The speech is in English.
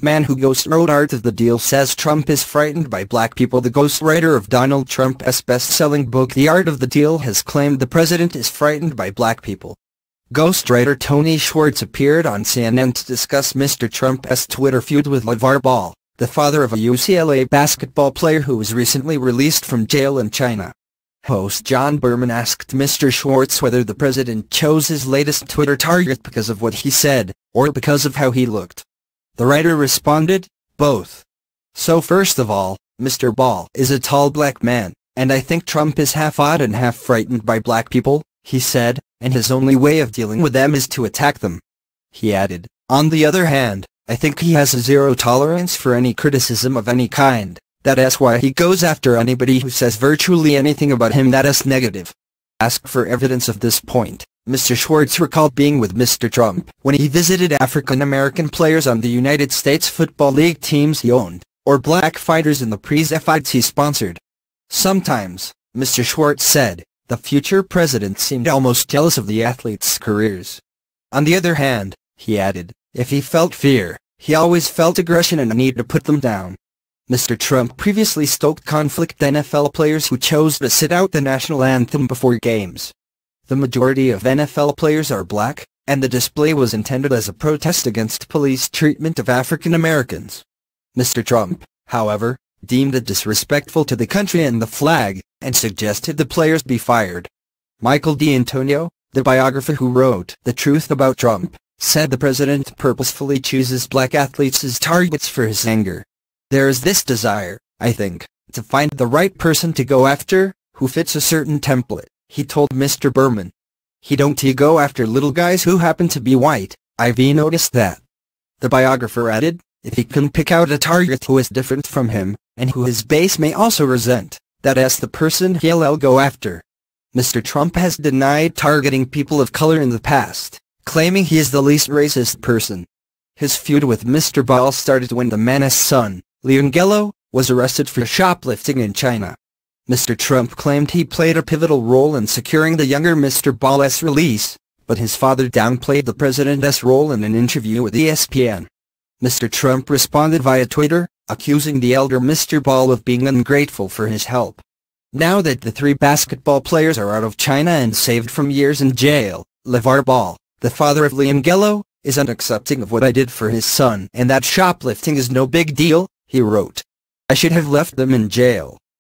Man who ghostwrote Art of the Deal says Trump is frightened by black people. The ghostwriter of Donald Trump's best-selling book The Art of the Deal has claimed the president is frightened by black people. Ghostwriter Tony Schwartz appeared on CNN to discuss Mr. Trump's Twitter feud with LeVar Ball, the father of a UCLA basketball player who was recently released from jail in China. Host John Berman asked Mr. Schwartz whether the president chose his latest Twitter target because of what he said, or because of how he looked. The writer responded, "Both. So first of all, Mr. Ball is a tall black man, and I think Trump is half odd and half frightened by black people," he said, "and his only way of dealing with them is to attack them." He added, "On the other hand, I think he has a zero tolerance for any criticism of any kind. That's why he goes after anybody who says virtually anything about him that is negative." Asked for evidence of this point, Mr. Schwartz recalled being with Mr. Trump when he visited African-American players on the United States Football League teams he owned, or black fighters in the fights he sponsored. Sometimes, Mr. Schwartz said, the future president seemed almost jealous of the athletes' careers. On the other hand, he added, if he felt fear, he always felt aggression and a need to put them down. Mr. Trump previously stoked conflict with NFL players who chose to sit out the national anthem before games. The majority of NFL players are black, and the display was intended as a protest against police treatment of African Americans. Mr. Trump, however, deemed it disrespectful to the country and the flag, and suggested the players be fired. Michael D'Antonio, the biographer who wrote The Truth About Trump, said the president purposefully chooses black athletes as targets for his anger. There is this desire, I think, to find the right person to go after, who fits a certain template, he told Mr. Berman. He don't go after little guys who happen to be white, I've noticed that. The biographer added, if he can pick out a target who is different from him, and who his base may also resent, that's the person he'll go after. Mr. Trump has denied targeting people of color in the past, claiming he is the least racist person. His feud with Mr. Ball started when the man's son, Leon, was arrested for shoplifting in China. Mr. Trump claimed he played a pivotal role in securing the younger Mr. Ball's release, but his father downplayed the president's role in an interview with ESPN. Mr. Trump responded via Twitter, accusing the elder Mr. Ball of being ungrateful for his help. Now that the three basketball players are out of China and saved from years in jail, LeVar Ball, the father of Leon, is unaccepting of what I did for his son and that shoplifting is no big deal, he wrote. I should have left them in jail.